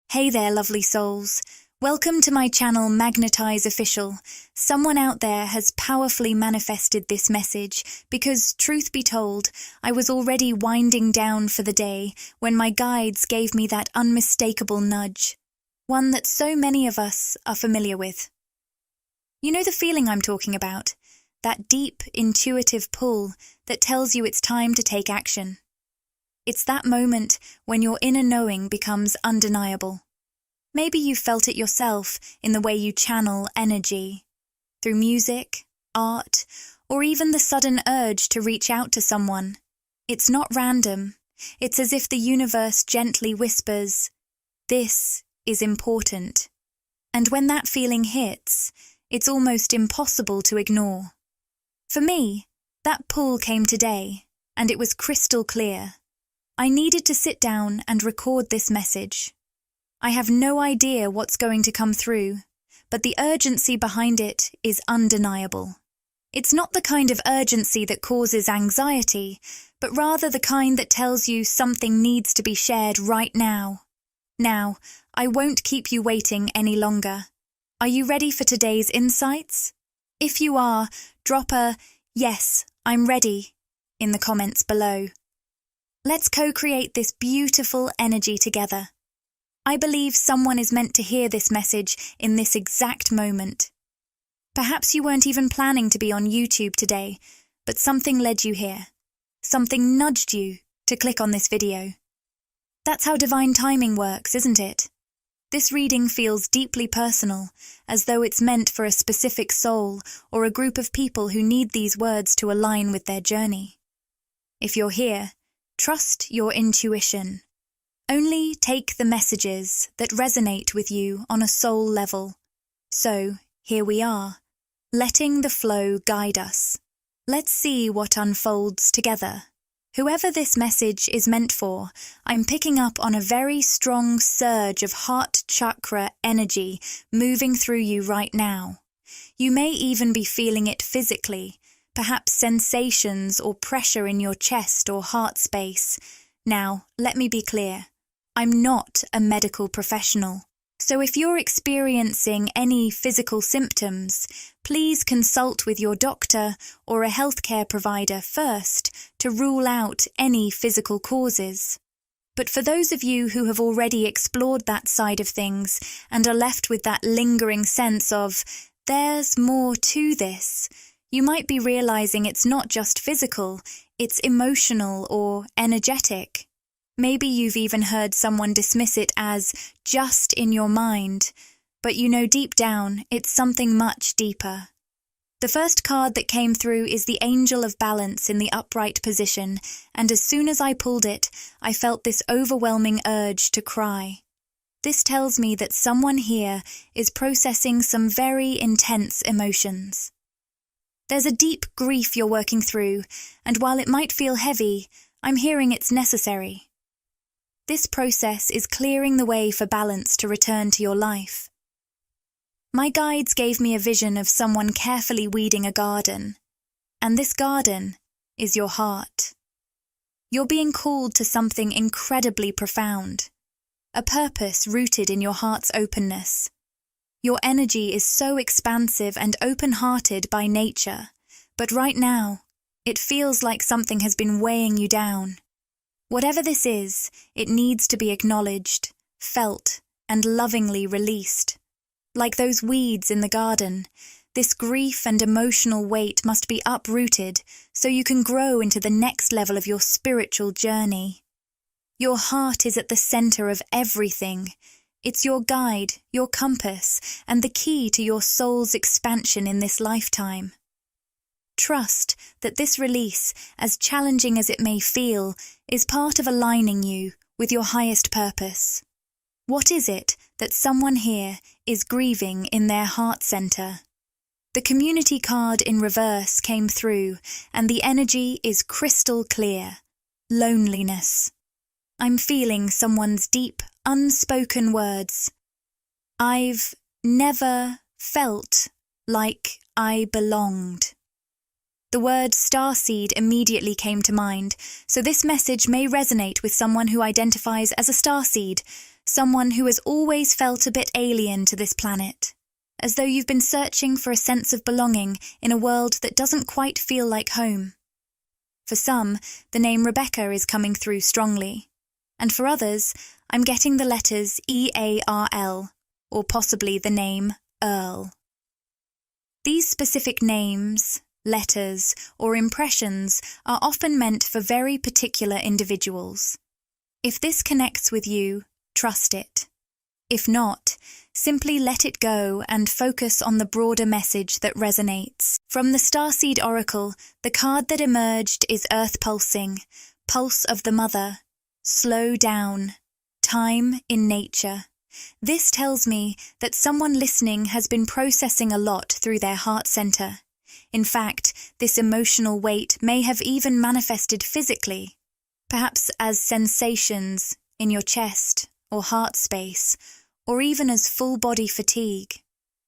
Hey there, lovely souls. Welcome to my channel, Magnetize Official. Someone out there has powerfully manifested this message because, truth be told, I was already winding down for the day when my guides gave me that unmistakable nudge, one that so many of us are familiar with. You know the feeling I'm talking about? That deep, intuitive pull that tells you it's time to take action. It's that moment when your inner knowing becomes undeniable. Maybe you felt it yourself in the way you channel energy, through music, art, or even the sudden urge to reach out to someone. It's not random. It's as if the universe gently whispers, "This is important." And when that feeling hits, it's almost impossible to ignore. For me, that pull came today, and it was crystal clear. I needed to sit down and record this message. I have no idea what's going to come through, but the urgency behind it is undeniable. It's not the kind of urgency that causes anxiety, but rather the kind that tells you something needs to be shared right now. Now, I won't keep you waiting any longer. Are you ready for today's insights? If you are, drop a "Yes, I'm ready" in the comments below. Let's co-create this beautiful energy together. I believe someone is meant to hear this message in this exact moment. Perhaps you weren't even planning to be on YouTube today, but something led you here. Something nudged you to click on this video. That's how divine timing works, isn't it? This reading feels deeply personal, as though it's meant for a specific soul or a group of people who need these words to align with their journey. If you're here, trust your intuition. Only take the messages that resonate with you on a soul level. So, here we are, letting the flow guide us. Let's see what unfolds together. Whoever this message is meant for, I'm picking up on a very strong surge of heart chakra energy moving through you right now. You may even be feeling it physically, perhaps sensations or pressure in your chest or heart space. Now, let me be clear. I'm not a medical professional, so if you're experiencing any physical symptoms, please consult with your doctor or a healthcare provider first to rule out any physical causes. But for those of you who have already explored that side of things and are left with that lingering sense of, "There's more to this," you might be realizing it's not just physical, it's emotional or energetic. Maybe you've even heard someone dismiss it as just in your mind, but you know deep down it's something much deeper. The first card that came through is the Angel of Balance in the upright position, and as soon as I pulled it, I felt this overwhelming urge to cry. This tells me that someone here is processing some very intense emotions. There's a deep grief you're working through, and while it might feel heavy, I'm hearing it's necessary. This process is clearing the way for balance to return to your life. My guides gave me a vision of someone carefully weeding a garden, and this garden is your heart. You're being called to something incredibly profound, a purpose rooted in your heart's openness. Your energy is so expansive and open-hearted by nature, but right now, it feels like something has been weighing you down. Whatever this is, it needs to be acknowledged, felt, and lovingly released. Like those weeds in the garden, this grief and emotional weight must be uprooted so you can grow into the next level of your spiritual journey. Your heart is at the center of everything. It's your guide, your compass, and the key to your soul's expansion in this lifetime. Trust that this release, as challenging as it may feel, is part of aligning you with your highest purpose. What is it that someone here is grieving in their heart center? The community card in reverse came through, and the energy is crystal clear. Loneliness. I'm feeling someone's deep, unspoken words. I've never felt like I belonged. The word starseed immediately came to mind, so this message may resonate with someone who identifies as a starseed, someone who has always felt a bit alien to this planet, as though you've been searching for a sense of belonging in a world that doesn't quite feel like home. For some, the name Rebecca is coming through strongly, and for others, I'm getting the letters EARL, or possibly the name Earl. These specific names, letters, or impressions are often meant for very particular individuals. If this connects with you, trust it. If not, simply let it go and focus on the broader message that resonates. From the Starseed Oracle, the card that emerged is Earth Pulsing, Pulse of the Mother, Slow Down, Time in Nature. This tells me that someone listening has been processing a lot through their heart center. In fact, this emotional weight may have even manifested physically, perhaps as sensations in your chest or heart space, or even as full-body fatigue.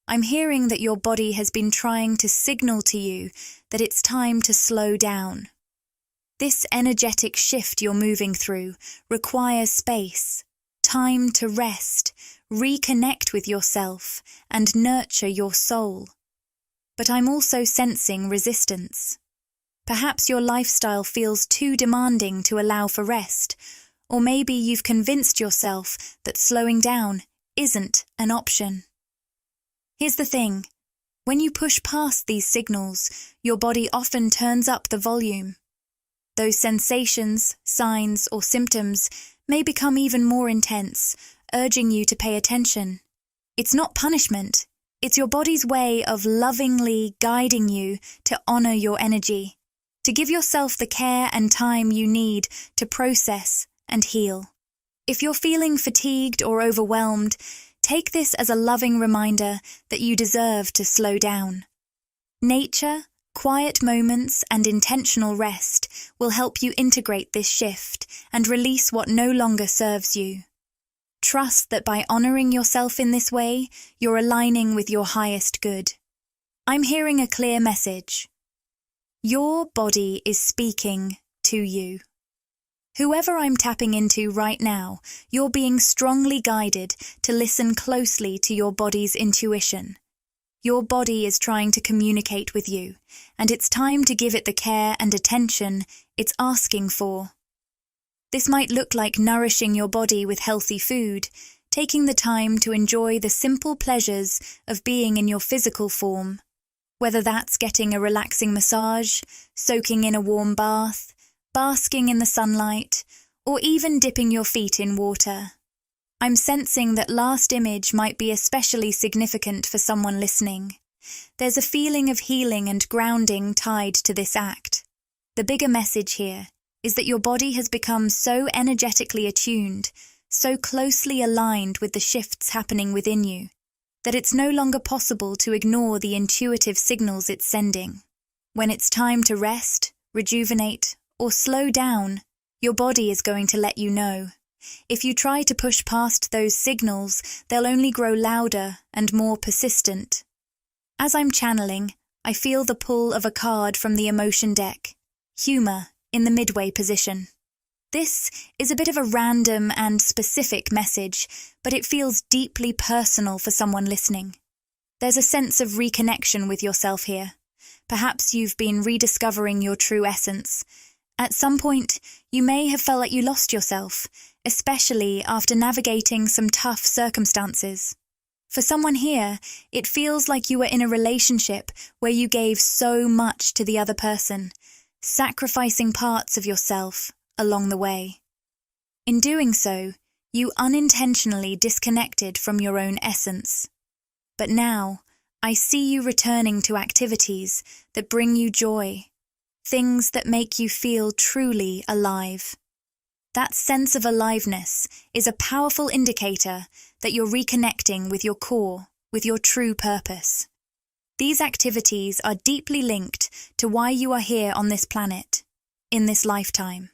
I'm hearing that your body has been trying to signal to you that it's time to slow down. This energetic shift you're moving through requires space, time to rest, reconnect with yourself, and nurture your soul. But I'm also sensing resistance. Perhaps your lifestyle feels too demanding to allow for rest, or maybe you've convinced yourself that slowing down isn't an option. Here's the thing. When you push past these signals, your body often turns up the volume. Those sensations, signs, or symptoms may become even more intense, urging you to pay attention. It's not punishment. It's your body's way of lovingly guiding you to honor your energy, to give yourself the care and time you need to process and heal. If you're feeling fatigued or overwhelmed, take this as a loving reminder that you deserve to slow down. Nature, quiet moments, and intentional rest will help you integrate this shift and release what no longer serves you. Trust that by honoring yourself in this way, you're aligning with your highest good. I'm hearing a clear message. Your body is speaking to you. Whoever I'm tapping into right now, you're being strongly guided to listen closely to your body's intuition. Your body is trying to communicate with you, and it's time to give it the care and attention it's asking for. This might look like nourishing your body with healthy food, taking the time to enjoy the simple pleasures of being in your physical form, whether that's getting a relaxing massage, soaking in a warm bath, basking in the sunlight, or even dipping your feet in water. I'm sensing that last image might be especially significant for someone listening. There's a feeling of healing and grounding tied to this act. The bigger message here is that your body has become so energetically attuned, so closely aligned with the shifts happening within you, that it's no longer possible to ignore the intuitive signals it's sending. When it's time to rest, rejuvenate, or slow down, your body is going to let you know. If you try to push past those signals, they'll only grow louder and more persistent. As I'm channeling, I feel the pull of a card from the emotion deck, humor, in the midway position. This is a bit of a random and specific message, but it feels deeply personal for someone listening. There's a sense of reconnection with yourself here. Perhaps you've been rediscovering your true essence. At some point, you may have felt like you lost yourself, especially after navigating some tough circumstances. For someone here, it feels like you were in a relationship where you gave so much to the other person, sacrificing parts of yourself along the way. In doing so, you unintentionally disconnected from your own essence. But now, I see you returning to activities that bring you joy, things that make you feel truly alive. That sense of aliveness is a powerful indicator that you're reconnecting with your core, with your true purpose. These activities are deeply linked to why you are here on this planet, in this lifetime.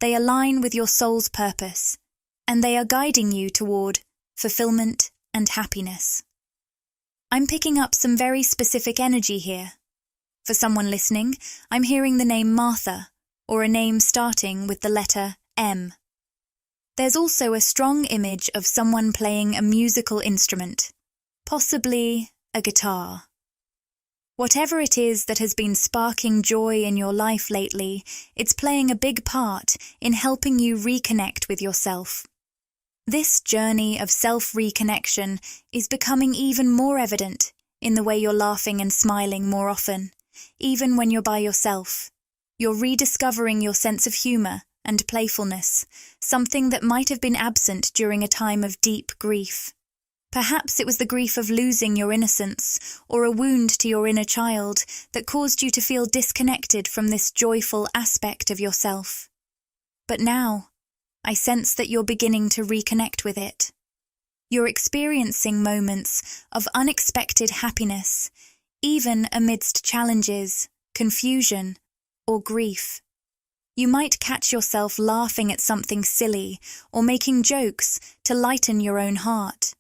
They align with your soul's purpose, and they are guiding you toward fulfillment and happiness. I'm picking up some very specific energy here. For someone listening, I'm hearing the name Martha, or a name starting with the letter M. There's also a strong image of someone playing a musical instrument, possibly a guitar. Whatever it is that has been sparking joy in your life lately, it's playing a big part in helping you reconnect with yourself. This journey of self-reconnection is becoming even more evident in the way you're laughing and smiling more often, even when you're by yourself. You're rediscovering your sense of humor and playfulness, something that might have been absent during a time of deep grief. Perhaps it was the grief of losing your innocence or a wound to your inner child that caused you to feel disconnected from this joyful aspect of yourself. But now, I sense that you're beginning to reconnect with it. You're experiencing moments of unexpected happiness, even amidst challenges, confusion, or grief. You might catch yourself laughing at something silly or making jokes to lighten your own heart.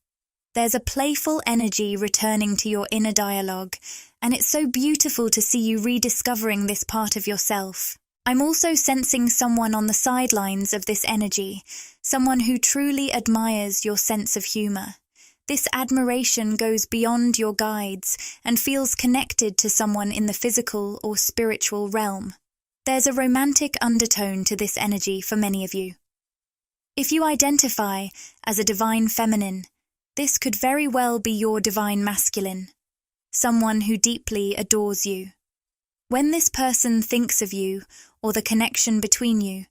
There's a playful energy returning to your inner dialogue, and it's so beautiful to see you rediscovering this part of yourself. I'm also sensing someone on the sidelines of this energy, someone who truly admires your sense of humor. This admiration goes beyond your guides and feels connected to someone in the physical or spiritual realm. There's a romantic undertone to this energy for many of you. If you identify as a divine feminine, this could very well be your divine masculine, someone who deeply adores you. When this person thinks of you or the connection between you,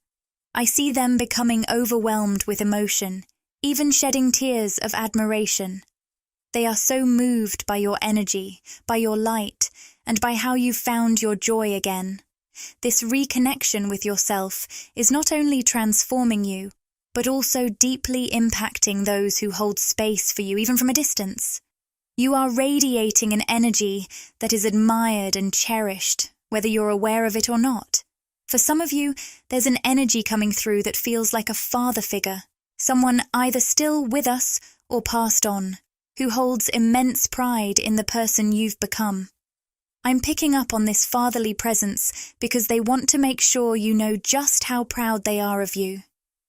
I see them becoming overwhelmed with emotion, even shedding tears of admiration. They are so moved by your energy, by your light, and by how you've found your joy again. This reconnection with yourself is not only transforming you, but also deeply impacting those who hold space for you, even from a distance. You are radiating an energy that is admired and cherished, whether you're aware of it or not. For some of you, there's an energy coming through that feels like a father figure, someone either still with us or passed on, who holds immense pride in the person you've become. I'm picking up on this fatherly presence because they want to make sure you know just how proud they are of you.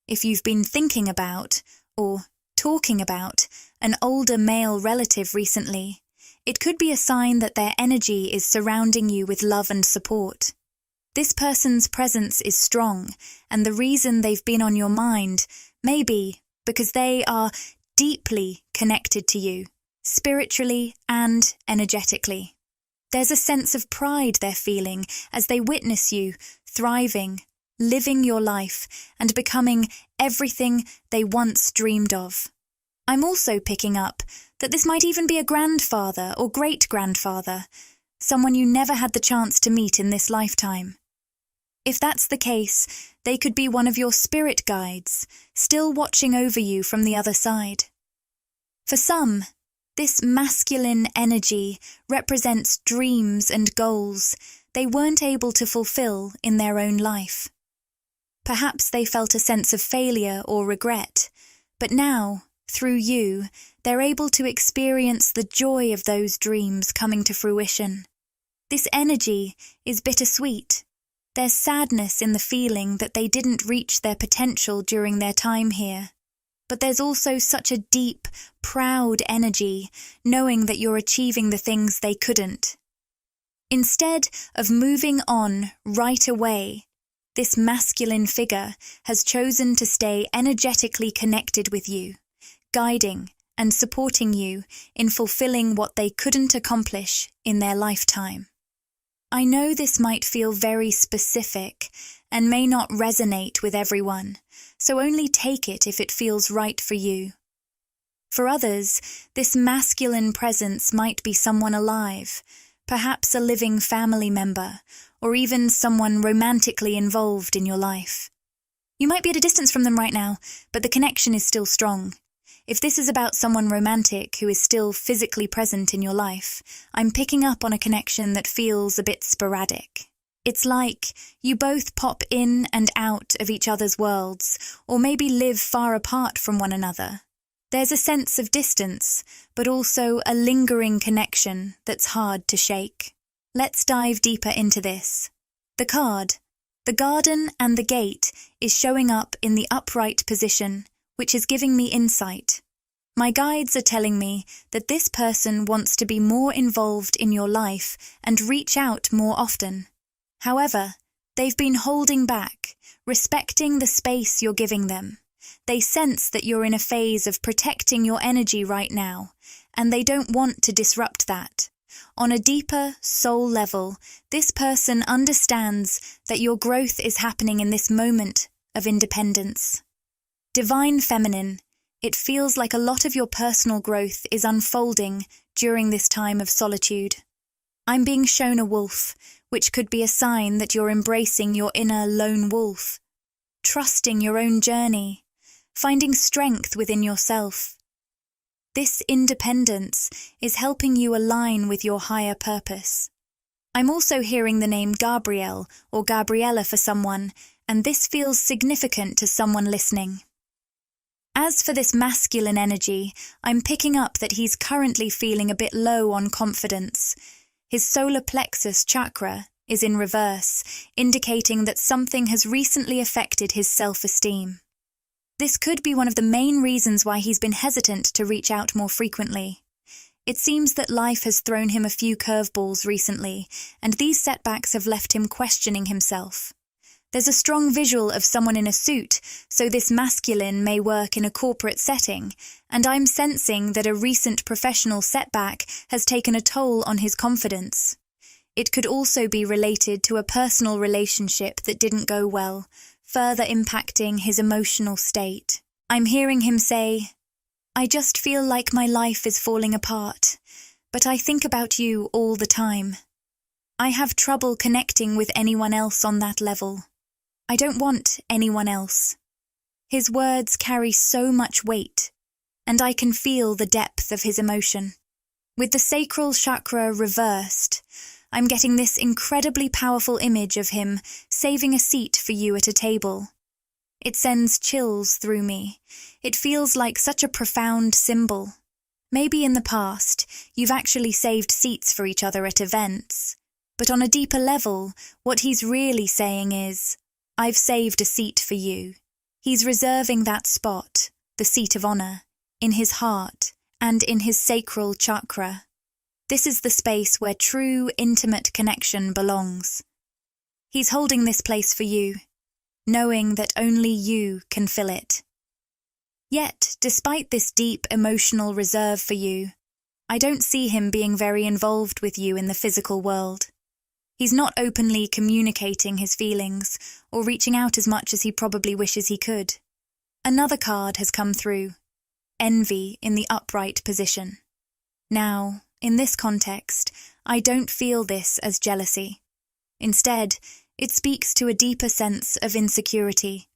If you've been thinking about, or talking about, an older male relative recently, it could be a sign that their energy is surrounding you with love and support. This person's presence is strong, and the reason they've been on your mind may be because they are deeply connected to you, spiritually and energetically. There's a sense of pride they're feeling as they witness you thriving, living your life, and becoming everything they once dreamed of. I'm also picking up that this might even be a grandfather or great-grandfather, someone you never had the chance to meet in this lifetime. If that's the case, they could be one of your spirit guides, still watching over you from the other side. For some, this masculine energy represents dreams and goals they weren't able to fulfill in their own life. Perhaps they felt a sense of failure or regret, but now, through you, they're able to experience the joy of those dreams coming to fruition. This energy is bittersweet. There's sadness in the feeling that they didn't reach their potential during their time here. But there's also such a deep, proud energy, knowing that you're achieving the things they couldn't. Instead of moving on right away, this masculine figure has chosen to stay energetically connected with you, guiding and supporting you in fulfilling what they couldn't accomplish in their lifetime. I know this might feel very specific and may not resonate with everyone, so only take it if it feels right for you. For others, this masculine presence might be someone alive, perhaps a living family member, or even someone romantically involved in your life. You might be at a distance from them right now, but the connection is still strong. If this is about someone romantic who is still physically present in your life, I'm picking up on a connection that feels a bit sporadic. It's like you both pop in and out of each other's worlds, or maybe live far apart from one another. There's a sense of distance, but also a lingering connection that's hard to shake. Let's dive deeper into this. The card, The garden and the gate is showing up in the upright position, which is giving me insight. My guides are telling me that this person wants to be more involved in your life and reach out more often. However, they've been holding back, respecting the space you're giving them. They sense that you're in a phase of protecting your energy right now, and they don't want to disrupt that. On a deeper soul level, this person understands that your growth is happening in this moment of independence. Divine Feminine, it feels like a lot of your personal growth is unfolding during this time of solitude. I'm being shown a wolf, which could be a sign that you're embracing your inner lone wolf, trusting your own journey, finding strength within yourself. This independence is helping you align with your higher purpose. I'm also hearing the name Gabrielle or Gabriella for someone, and this feels significant to someone listening. As for this masculine energy, I'm picking up that he's currently feeling a bit low on confidence. His solar plexus chakra is in reverse, indicating that something has recently affected his self-esteem. This could be one of the main reasons why he's been hesitant to reach out more frequently. It seems that life has thrown him a few curveballs recently, and these setbacks have left him questioning himself. There's a strong visual of someone in a suit, so this masculine may work in a corporate setting, and I'm sensing that a recent professional setback has taken a toll on his confidence. It could also be related to a personal relationship that didn't go well, further impacting his emotional state. I'm hearing him say, "I just feel like my life is falling apart, but I think about you all the time. I have trouble connecting with anyone else on that level. I don't want anyone else." His words carry so much weight, and I can feel the depth of his emotion. With the sacral chakra reversed, I'm getting this incredibly powerful image of him saving a seat for you at a table. It sends chills through me. It feels like such a profound symbol. Maybe in the past, you've actually saved seats for each other at events. But on a deeper level, what he's really saying is, "I've saved a seat for you." He's reserving that spot, the seat of honor, in his heart and in his sacral chakra. This is the space where true, intimate connection belongs. He's holding this place for you, knowing that only you can fill it. Yet, despite this deep emotional reserve for you, I don't see him being very involved with you in the physical world. He's not openly communicating his feelings or reaching out as much as he probably wishes he could. Another card has come through, envy in the upright position. Now, in this context, I don't feel this as jealousy. Instead, it speaks to a deeper sense of insecurity.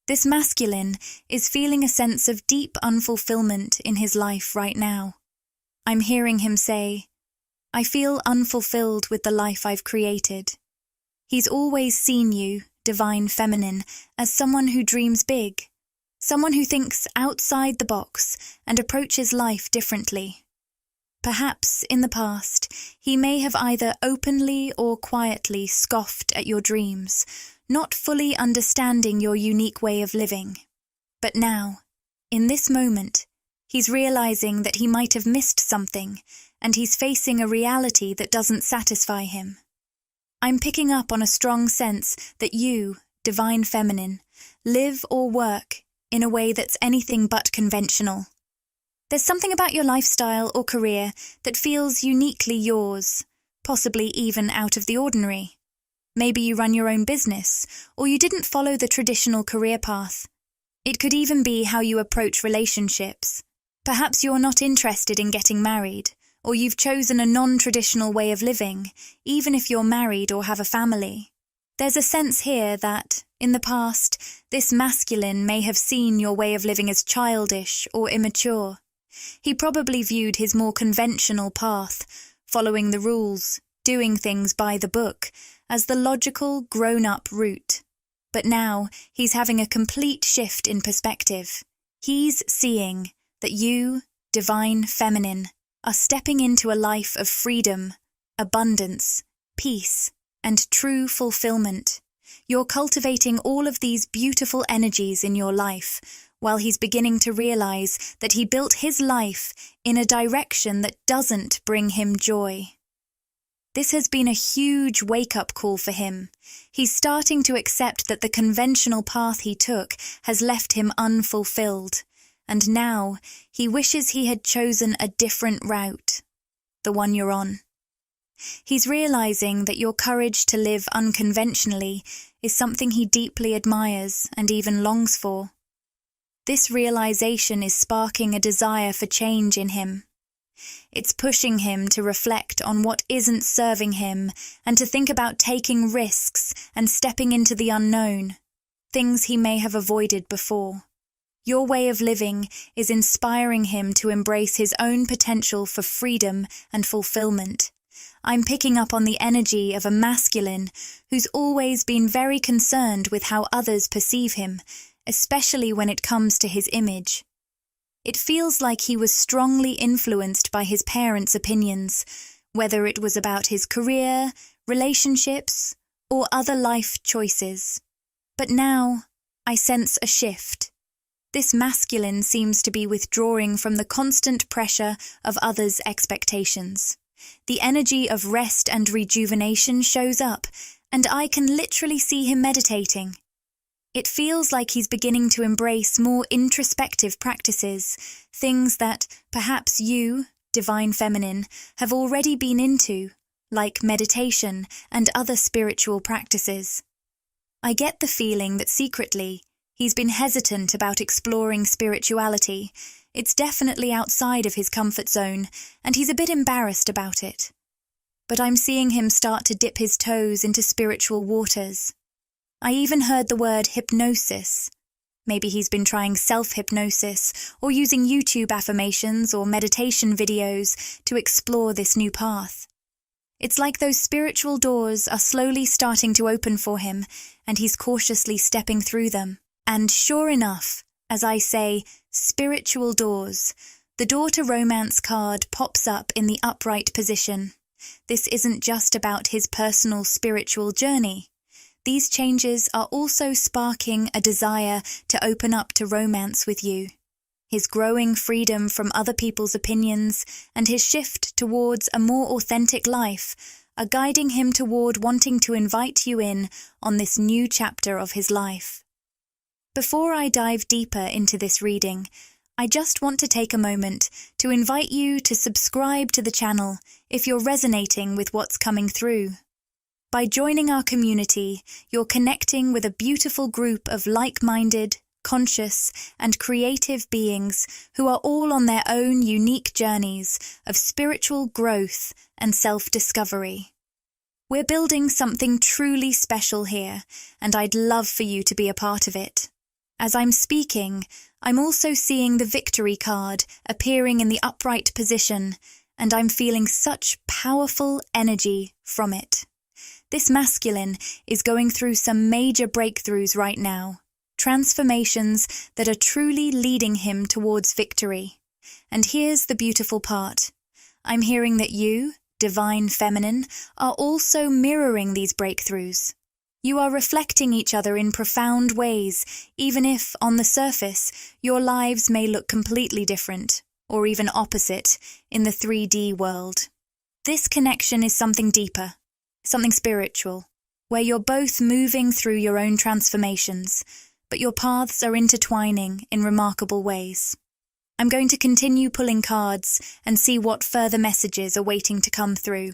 This masculine is feeling a sense of deep unfulfillment in his life right now. I'm hearing him say, "I feel unfulfilled with the life I've created." He's always seen you, Divine Feminine, as someone who dreams big, someone who thinks outside the box and approaches life differently. Perhaps, in the past, he may have either openly or quietly scoffed at your dreams, not fully understanding your unique way of living. But now, in this moment, he's realizing that he might have missed something, and he's facing a reality that doesn't satisfy him. I'm picking up on a strong sense that you, Divine Feminine, live or work in a way that's anything but conventional. There's something about your lifestyle or career that feels uniquely yours, possibly even out of the ordinary. Maybe you run your own business, or you didn't follow the traditional career path. It could even be how you approach relationships. Perhaps you're not interested in getting married, or you've chosen a non-traditional way of living, even if you're married or have a family. There's a sense here that, in the past, this masculine may have seen your way of living as childish or immature. He probably viewed his more conventional path, following the rules, doing things by the book, as the logical, grown-up route. But now, he's having a complete shift in perspective. He's seeing that you, Divine Feminine, are stepping into a life of freedom, abundance, peace, and true fulfillment. You're cultivating all of these beautiful energies in your life, while he's beginning to realize that he built his life in a direction that doesn't bring him joy. This has been a huge wake-up call for him. He's starting to accept that the conventional path he took has left him unfulfilled, and now he wishes he had chosen a different route, the one you're on. He's realizing that your courage to live unconventionally is something he deeply admires and even longs for. This realization is sparking a desire for change in him. It's pushing him to reflect on what isn't serving him and to think about taking risks and stepping into the unknown, things he may have avoided before. Your way of living is inspiring him to embrace his own potential for freedom and fulfillment. I'm picking up on the energy of a masculine who's always been very concerned with how others perceive him, especially when it comes to his image. It feels like he was strongly influenced by his parents' opinions, whether it was about his career, relationships, or other life choices. But now, I sense a shift. This masculine seems to be withdrawing from the constant pressure of others' expectations. The energy of rest and rejuvenation shows up, and I can literally see him meditating. It feels like he's beginning to embrace more introspective practices, things that perhaps you, Divine Feminine, have already been into, like meditation and other spiritual practices. I get the feeling that secretly, he's been hesitant about exploring spirituality. It's definitely outside of his comfort zone, and he's a bit embarrassed about it. But I'm seeing him start to dip his toes into spiritual waters. I even heard the word hypnosis. Maybe he's been trying self-hypnosis or using YouTube affirmations or meditation videos to explore this new path. It's like those spiritual doors are slowly starting to open for him, and he's cautiously stepping through them. And sure enough, as I say, spiritual doors, the door to romance card pops up in the upright position. This isn't just about his personal spiritual journey. These changes are also sparking a desire to open up to romance with you. His growing freedom from other people's opinions and his shift towards a more authentic life are guiding him toward wanting to invite you in on this new chapter of his life. Before I dive deeper into this reading, I just want to take a moment to invite you to subscribe to the channel if you're resonating with what's coming through. By joining our community, you're connecting with a beautiful group of like-minded, conscious, and creative beings who are all on their own unique journeys of spiritual growth and self-discovery. We're building something truly special here, and I'd love for you to be a part of it. As I'm speaking, I'm also seeing the victory card appearing in the upright position, and I'm feeling such powerful energy from it. This masculine is going through some major breakthroughs right now, transformations that are truly leading him towards victory. And here's the beautiful part. I'm hearing that you, Divine Feminine, are also mirroring these breakthroughs. You are reflecting each other in profound ways, even if, on the surface, your lives may look completely different, or even opposite, in the 3D world. This connection is something deeper. Something spiritual, where you're both moving through your own transformations, but your paths are intertwining in remarkable ways. I'm going to continue pulling cards and see what further messages are waiting to come through.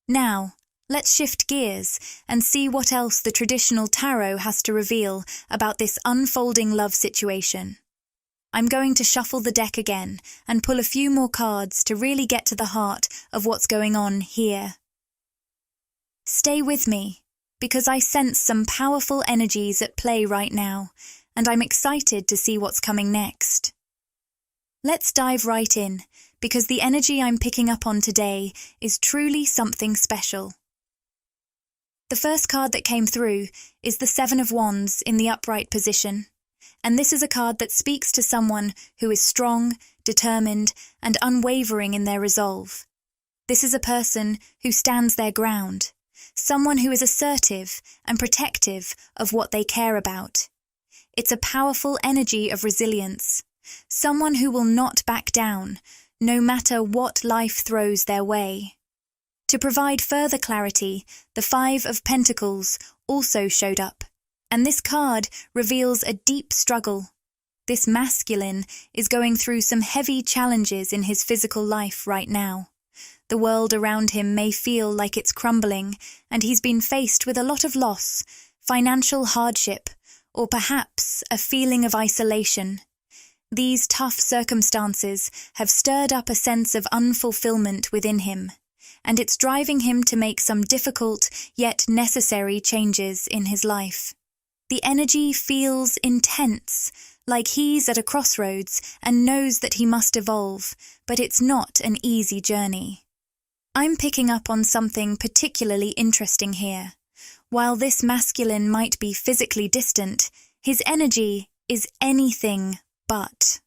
Now, let's shift gears and see what else the traditional tarot has to reveal about this unfolding love situation. I'm going to shuffle the deck again and pull a few more cards to really get to the heart of what's going on here. Stay with me, because I sense some powerful energies at play right now, and I'm excited to see what's coming next. Let's dive right in, because the energy I'm picking up on today is truly something special. The first card that came through is the Seven of Wands in the upright position, and this is a card that speaks to someone who is strong, determined, and unwavering in their resolve. This is a person who stands their ground, someone who is assertive and protective of what they care about. It's a powerful energy of resilience, someone who will not back down, no matter what life throws their way. To provide further clarity, the Five of Pentacles also showed up, and this card reveals a deep struggle. This masculine is going through some heavy challenges in his physical life right now. The world around him may feel like it's crumbling, and he's been faced with a lot of loss, financial hardship, or perhaps a feeling of isolation. These tough circumstances have stirred up a sense of unfulfillment within him, and it's driving him to make some difficult yet necessary changes in his life. The energy feels intense, like he's at a crossroads and knows that he must evolve, but it's not an easy journey. I'm picking up on something particularly interesting here. While this masculine might be physically distant, his energy is anything but.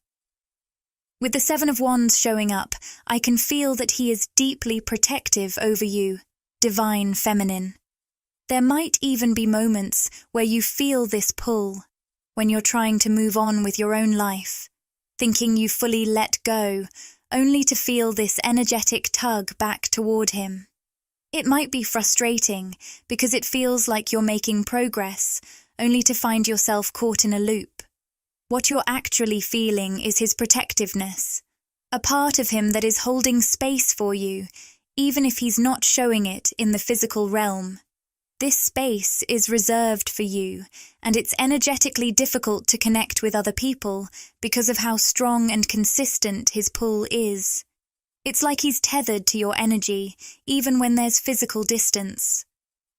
With the Seven of Wands showing up, I can feel that he is deeply protective over you, divine feminine. There might even be moments where you feel this pull, when you're trying to move on with your own life, thinking you fully let go, only to feel this energetic tug back toward him. It might be frustrating because it feels like you're making progress, only to find yourself caught in a loop. What you're actually feeling is his protectiveness, a part of him that is holding space for you, even if he's not showing it in the physical realm. This space is reserved for you, and it's energetically difficult to connect with other people because of how strong and consistent his pull is. It's like he's tethered to your energy, even when there's physical distance.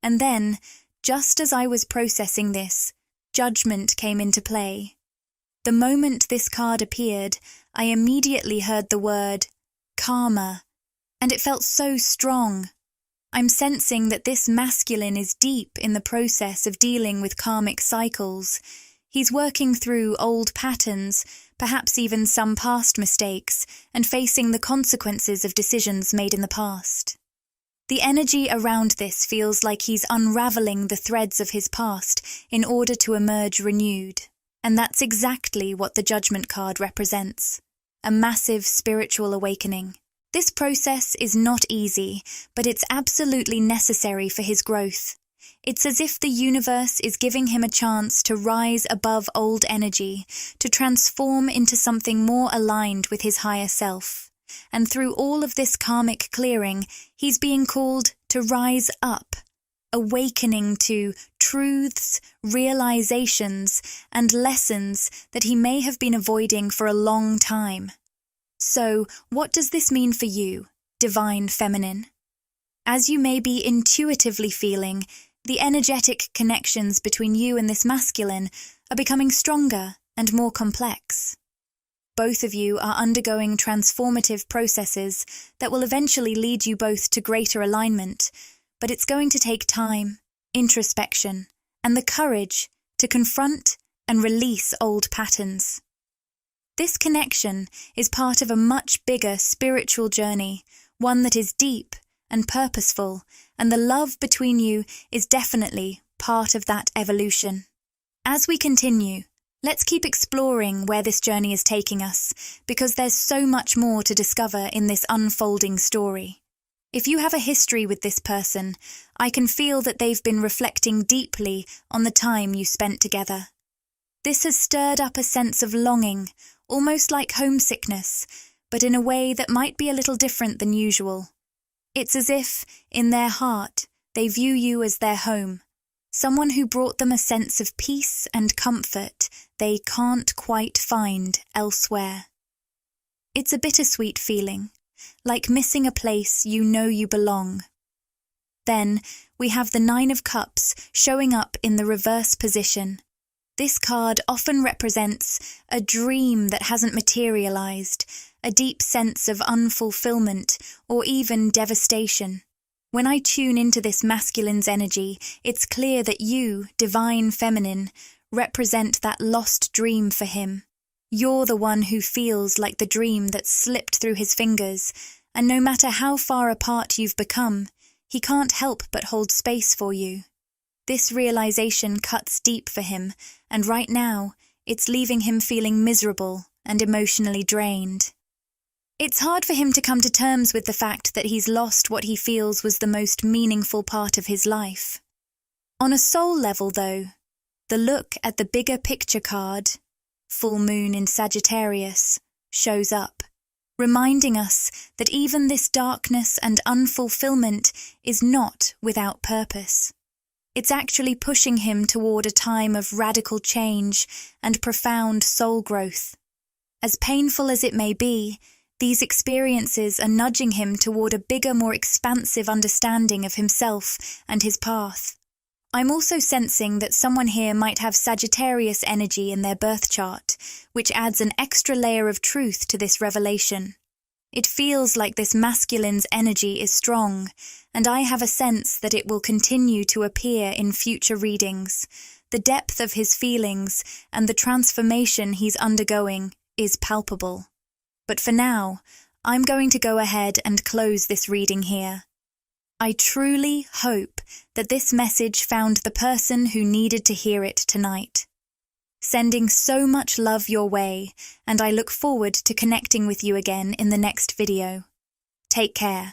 And then, just as I was processing this, judgment came into play. The moment this card appeared, I immediately heard the word karma, and it felt so strong. I'm sensing that this masculine is deep in the process of dealing with karmic cycles. He's working through old patterns, perhaps even some past mistakes, and facing the consequences of decisions made in the past. The energy around this feels like he's unraveling the threads of his past in order to emerge renewed. And that's exactly what the Judgment card represents, a massive spiritual awakening. This process is not easy, but it's absolutely necessary for his growth. It's as if the universe is giving him a chance to rise above old energy, to transform into something more aligned with his higher self. And through all of this karmic clearing, he's being called to rise up, awakening to truths, realizations, and lessons that he may have been avoiding for a long time. So, what does this mean for you, divine feminine? As you may be intuitively feeling, the energetic connections between you and this masculine are becoming stronger and more complex. Both of you are undergoing transformative processes that will eventually lead you both to greater alignment, but it's going to take time, introspection, and the courage to confront and release old patterns. This connection is part of a much bigger spiritual journey, one that is deep and purposeful, and the love between you is definitely part of that evolution. As we continue, let's keep exploring where this journey is taking us, because there's so much more to discover in this unfolding story. If you have a history with this person, I can feel that they've been reflecting deeply on the time you spent together. This has stirred up a sense of longing, almost like homesickness, but in a way that might be a little different than usual. It's as if, in their heart, they view you as their home, someone who brought them a sense of peace and comfort they can't quite find elsewhere. It's a bittersweet feeling, like missing a place you know you belong. Then, we have the Nine of Cups showing up in the reverse position. This card often represents a dream that hasn't materialized, a deep sense of unfulfillment, or even devastation. When I tune into this masculine's energy, it's clear that you, divine feminine, represent that lost dream for him. You're the one who feels like the dream that slipped through his fingers, and no matter how far apart you've become, he can't help but hold space for you. This realization cuts deep for him, and right now, it's leaving him feeling miserable and emotionally drained. It's hard for him to come to terms with the fact that he's lost what he feels was the most meaningful part of his life. On a soul level, though, the look at the bigger picture card, full moon in Sagittarius, shows up, reminding us that even this darkness and unfulfillment is not without purpose. It's actually pushing him toward a time of radical change and profound soul growth. As painful as it may be, these experiences are nudging him toward a bigger, more expansive understanding of himself and his path. I'm also sensing that someone here might have Sagittarius energy in their birth chart, which adds an extra layer of truth to this revelation. It feels like this masculine's energy is strong, and I have a sense that it will continue to appear in future readings. The depth of his feelings and the transformation he's undergoing is palpable. But for now, I'm going to go ahead and close this reading here. I truly hope that this message found the person who needed to hear it tonight. Sending so much love your way, and I look forward to connecting with you again in the next video. Take care.